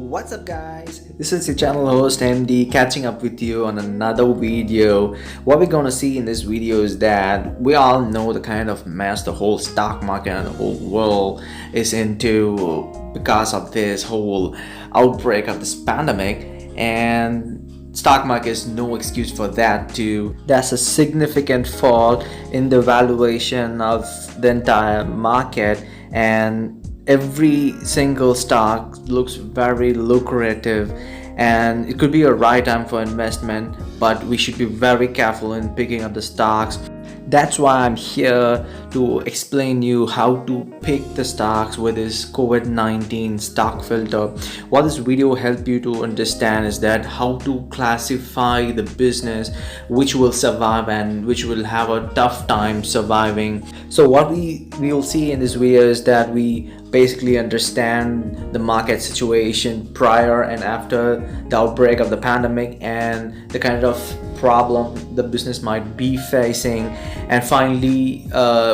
What's up guys, this is your channel host MD catching up with you on another video. What we're gonna see in this video is that we all know the kind of mess the whole stock market and the whole world is into because of this whole outbreak of this pandemic, and stock market is no excuse for that too. There's a significant fall in the valuation of the entire market, and every single stock looks very lucrative, and it could be a right time for investment, but we should be very careful in picking up the stocks. That's why I'm here to explain you how to pick the stocks with this COVID-19 stock filter. What this video will help you to understand is that how to classify the business which will survive and which will have a tough time surviving. So what we will see in this video is that we basically understand the market situation prior and after the outbreak of the pandemic and the kind of problem the business might be facing, and finally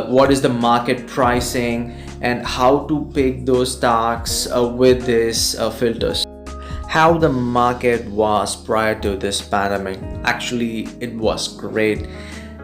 what is the market pricing and how to pick those stocks with these filters. How the market was prior to this pandemic. Actually, it was great.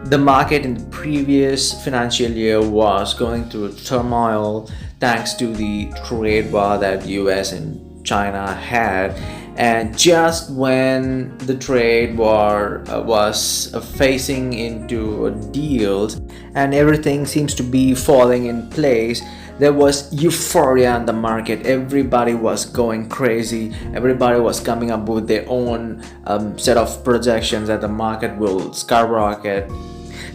The market in the previous financial year was going through turmoil thanks to the trade war that US and China had, and just when the trade war was facing into deals and everything seems to be falling in place, there was euphoria in the market. Everybody was going crazy. Everybody was coming up with their own set of projections that the market will skyrocket.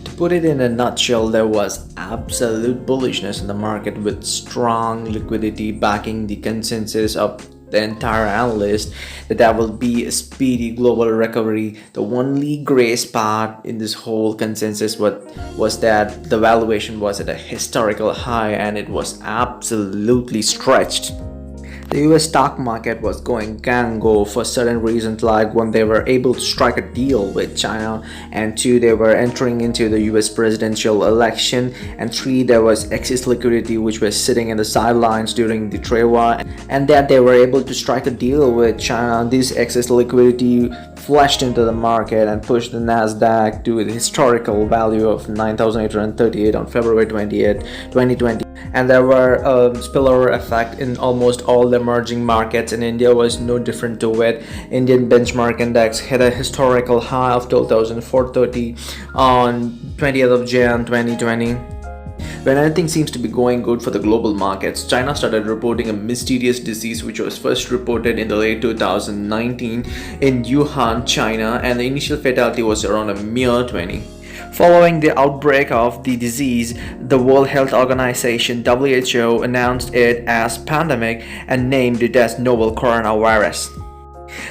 To put it in a nutshell, there was absolute bullishness in the market with strong liquidity backing the consensus of the entire analyst that there will be a speedy global recovery. The only gray spot in this whole consensus was that the valuation was at a historical high and it was absolutely stretched. The US stock market was going gango for certain reasons, like one, they were able to strike a deal with China, and two, they were entering into the US presidential election, and three, there was excess liquidity which was sitting in the sidelines during the trade war, and that they were able to strike a deal with China. This excess liquidity flushed into the market and pushed the Nasdaq to the historical value of 9,838 on February 20th, 2020. And there were a spillover effect in almost all the emerging markets, and India was no different to it. Indian benchmark index hit a historical high of 12,430 on 20th of Jan 2020. When anything seems to be going good for the global markets, China started reporting a mysterious disease which was first reported in the late 2019 in Wuhan, China, and the initial fatality was around a mere 20. Following the outbreak of the disease, the World Health Organization (WHO) announced it as pandemic and named it as novel coronavirus.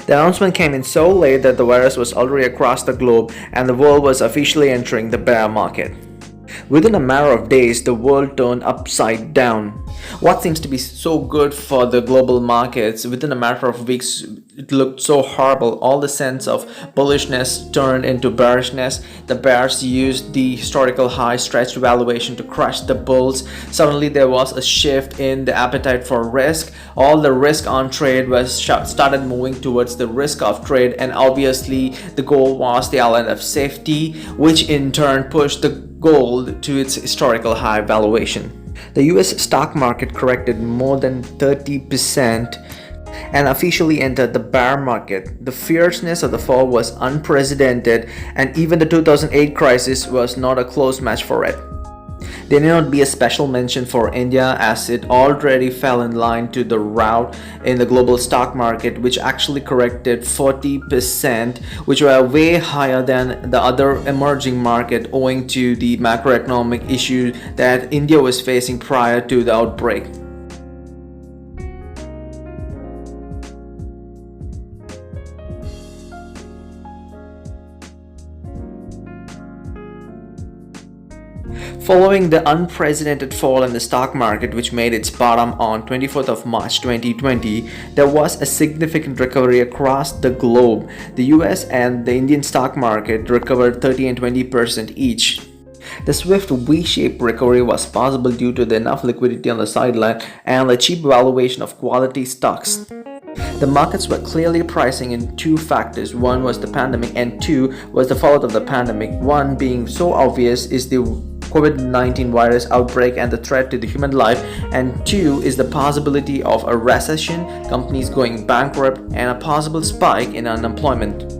The announcement came in so late that the virus was already across the globe and the world was officially entering the bear market. Within a matter of days, the world turned upside down. What seems to be so good for the global markets, within a matter of weeks, it looked so horrible. All the sense of bullishness turned into bearishness. The bears used the historical high stretched valuation to crush the bulls. Suddenly there was a shift in the appetite for risk. All the risk on trade was started moving towards the risk of trade, and obviously the goal was the element of safety, which in turn pushed the gold to its historical high valuation. The US stock market corrected more than 30% and officially entered the bear market. The fierceness of the fall was unprecedented, and even the 2008 crisis was not a close match for it. There need not be a special mention for India, as it already fell in line to the rout in the global stock market, which actually corrected 40%, which were way higher than the other emerging market owing to the macroeconomic issue that India was facing prior to the outbreak. Following the unprecedented fall in the stock market, which made its bottom on 24th of March 2020, there was a significant recovery across the globe. The US and the Indian stock market recovered 30 and 20% each. The swift V-shaped recovery was possible due to the enough liquidity on the sideline and the cheap valuation of quality stocks. The markets were clearly pricing in two factors. One was the pandemic, and two was the fallout of the pandemic. One being so obvious is the COVID-19 virus outbreak and the threat to the human life, and two is the possibility of a recession, companies going bankrupt, and a possible spike in unemployment.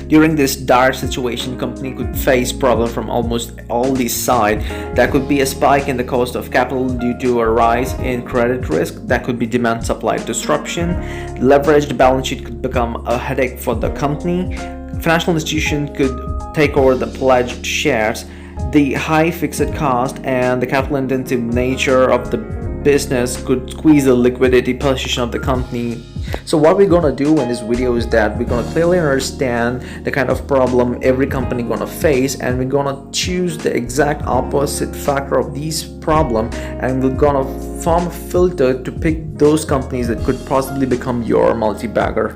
During this dire situation, company could face problems from almost all these sides. There could be a spike in the cost of capital due to a rise in credit risk. That could be demand supply disruption. Leveraged balance sheet could become a headache for the company. Financial institution could take over the pledged shares. The high fixed cost and the capital intensive nature of the business could squeeze the liquidity position of the company. So what we're gonna do in this video is that we're gonna clearly understand the kind of problem every company gonna face, and we're gonna choose the exact opposite factor of these problem, and we're gonna form a filter to pick those companies that could possibly become your multi-bagger.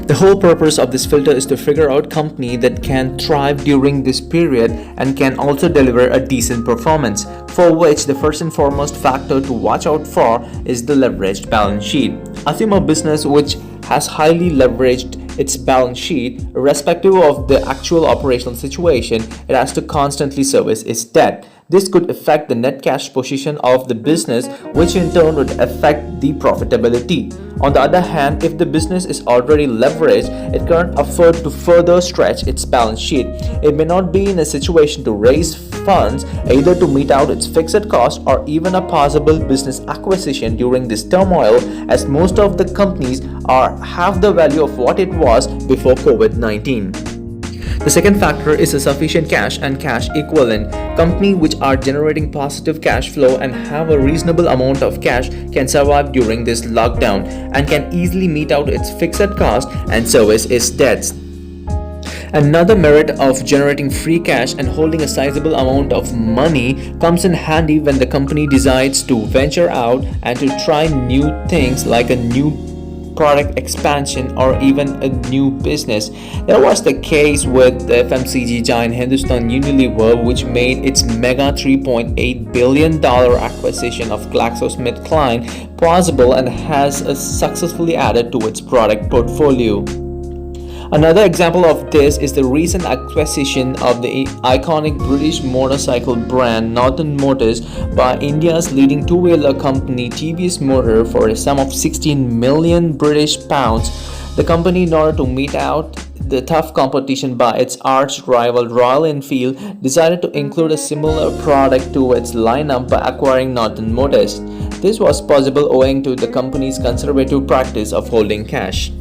The whole purpose of this filter is to figure out company that can thrive during this period and can also deliver a decent performance, for which the first and foremost factor to watch out for is the leveraged balance sheet. Assume a business which has highly leveraged its balance sheet. Irrespective of the actual operational situation, it has to constantly service its debt. This could affect the net cash position of the business, which in turn would affect the profitability. On the other hand, if the business is already leveraged, it can't afford to further stretch its balance sheet. It may not be in a situation to raise funds either to meet out its fixed cost or even a possible business acquisition during this turmoil, as most of the companies are half the value of what it was before COVID-19. The second factor is a sufficient cash and cash equivalent. Companies which are generating positive cash flow and have a reasonable amount of cash can survive during this lockdown and can easily meet out its fixed cost and service its debts. Another merit of generating free cash and holding a sizable amount of money comes in handy when the company decides to venture out and to try new things like a new product expansion or even a new business. That was the case with the FMCG giant Hindustan Unilever, which made its mega $3.8 billion acquisition of GlaxoSmithKline possible and has successfully added to its product portfolio. Another example of this is the recent acquisition of the iconic British motorcycle brand Norton Motors by India's leading two-wheeler company TVS Motor for a sum of 16 million British pounds. The company, in order to meet out the tough competition by its arch rival Royal Enfield, decided to include a similar product to its lineup by acquiring Norton Motors. This was possible owing to the company's conservative practice of holding cash.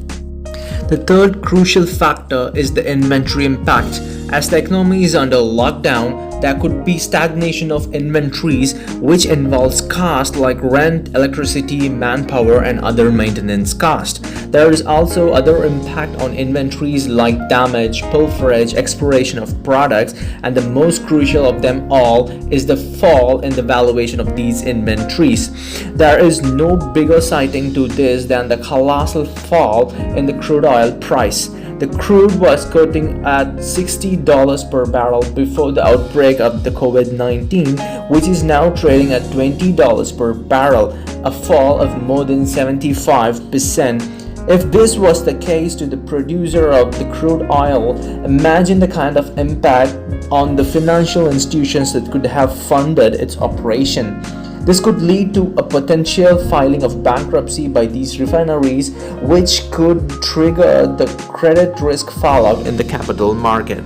The third crucial factor is the inventory impact. As the economy is under lockdown, there could be stagnation of inventories, which involves costs like rent, electricity, manpower, and other maintenance costs. There is also other impact on inventories like damage, pilferage, expiration of products, and the most crucial of them all is the fall in the valuation of these inventories. There is no bigger sighting to this than the colossal fall in the crude oil price. The crude was quoting at $60 per barrel before the outbreak of the COVID-19, which is now trading at $20 per barrel, a fall of more than 75%. If this was the case to the producer of the crude oil, imagine the kind of impact on the financial institutions that could have funded its operation. This could lead to a potential filing of bankruptcy by these refineries, which could trigger the credit risk fallout in the capital market.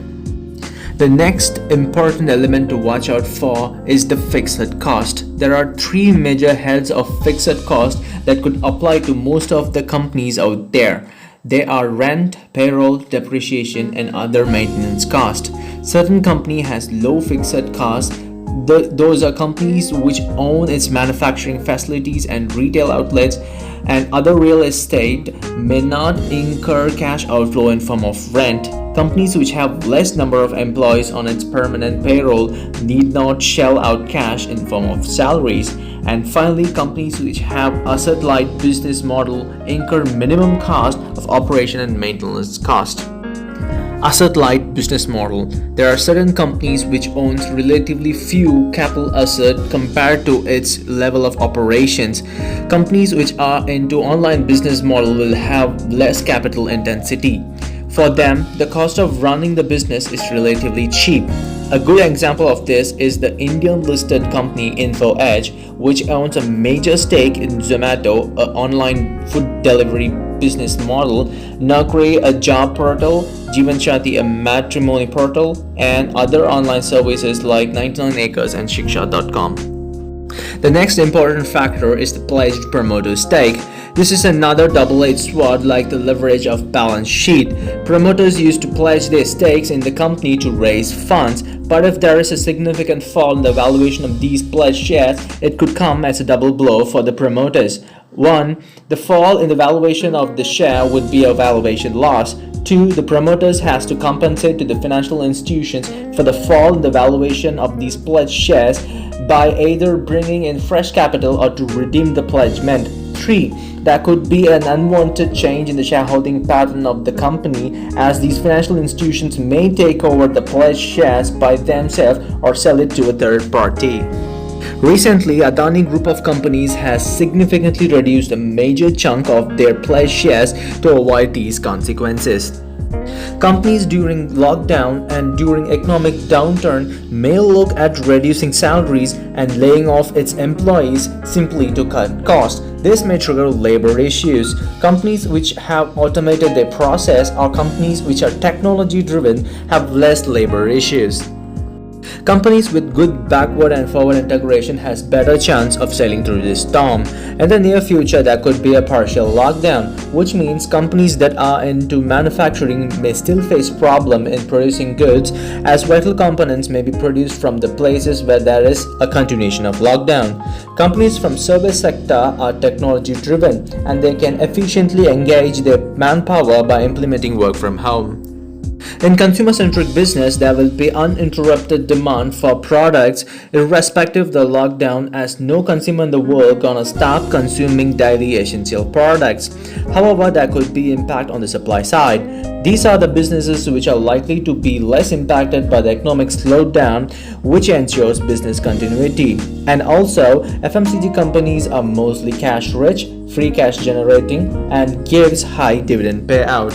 The next important element to watch out for is the fixed cost. There are three major heads of fixed cost that could apply to most of the companies out there. They are rent, payroll, depreciation, and other maintenance costs. Certain company has low fixed costs. Those are companies which own its manufacturing facilities and retail outlets, and other real estate may not incur cash outflow in form of rent. Companies which have less number of employees on its permanent payroll need not shell out cash in form of salaries. And finally, companies which have asset-light business model incur minimum cost of operation and maintenance cost. Asset-light business model. There are certain companies which owns relatively few capital asset compared to its level of operations. Companies which are into online business model will have less capital intensity. For them, the cost of running the business is relatively cheap. A good example of this is the Indian listed company InfoEdge, which owns a major stake in Zomato, an online food delivery business model, Naukri, a job portal, Jeevanshati, a matrimony portal, and other online services like 99 Acres and Shiksha.com. The next important factor is the pledged promoter stake. This is another double-edged sword like the leverage of balance sheet. Promoters used to pledge their stakes in the company to raise funds, but if there is a significant fall in the valuation of these pledged shares, it could come as a double blow for the promoters. 1. The fall in the valuation of the share would be a valuation loss. 2. The promoters has to compensate to the financial institutions for the fall in the valuation of these pledged shares by either bringing in fresh capital or to redeem the pledgement. 3. There could be an unwanted change in the shareholding pattern of the company, as these financial institutions may take over the pledged shares by themselves or sell it to a third party. Recently, Adani Group of companies has significantly reduced a major chunk of their pledged shares to avoid these consequences. Companies during lockdown and during economic downturn may look at reducing salaries and laying off its employees simply to cut costs. This may trigger labor issues. Companies which have automated their process or companies which are technology driven have less labor issues. Companies with good backward and forward integration has better chance of sailing through this storm. In the near future, there could be a partial lockdown, which means companies that are into manufacturing may still face problem in producing goods, as vital components may be produced from the places where there is a continuation of lockdown. Companies from service sector are technology driven and they can efficiently engage their manpower by implementing work from home. In consumer-centric business, there will be uninterrupted demand for products irrespective of the lockdown, as no consumer in the world gonna stop consuming daily essential products. However, there could be impact on the supply side. These are the businesses which are likely to be less impacted by the economic slowdown, which ensures business continuity. And also, FMCG companies are mostly cash rich, free cash generating, and gives high dividend payout.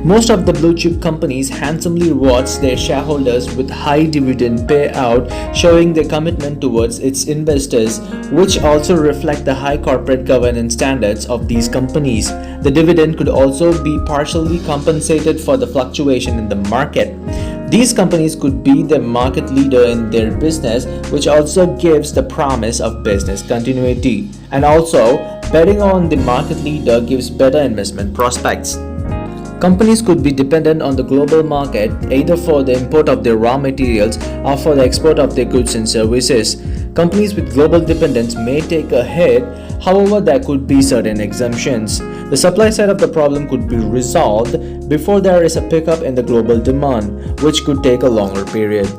Most of the blue chip companies handsomely rewards their shareholders with high dividend payout, showing their commitment towards its investors, which also reflect the high corporate governance standards of these companies. The dividend could also be partially compensated for the fluctuation in the market. These companies could be the market leader in their business, which also gives the promise of business continuity. And also, betting on the market leader gives better investment prospects. Companies could be dependent on the global market either for the import of their raw materials or for the export of their goods and services. Companies with global dependence may take a hit, however, there could be certain exemptions. The supply side of the problem could be resolved before there is a pickup in the global demand, which could take a longer period.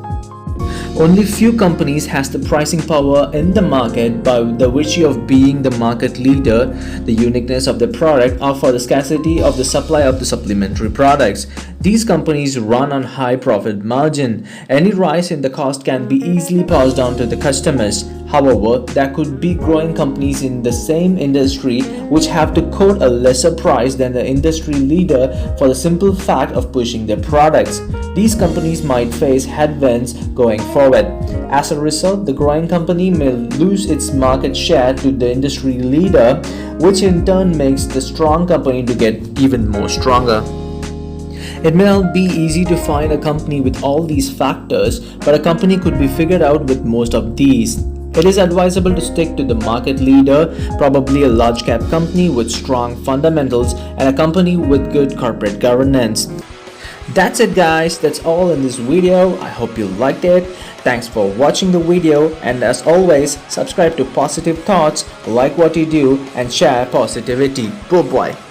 Only few companies has the pricing power in the market by the virtue of being the market leader, the uniqueness of the product, or for the scarcity of the supply of the supplementary products. These companies run on high profit margin. Any rise in the cost can be easily passed on to the customers. However, there could be growing companies in the same industry which have to quote a lesser price than the industry leader for the simple fact of pushing their products. These companies might face headwinds going forward. As a result, the growing company may lose its market share to the industry leader, which in turn makes the strong company to get even more stronger. It may not be easy to find a company with all these factors, but a company could be figured out with most of these. It is advisable to stick to the market leader, probably a large cap company with strong fundamentals and a company with good corporate governance. That's it guys, that's all in this video. I hope you liked it. Thanks for watching the video, and as always, subscribe to Positive Thoughts, like what you do and share positivity. Bye bye.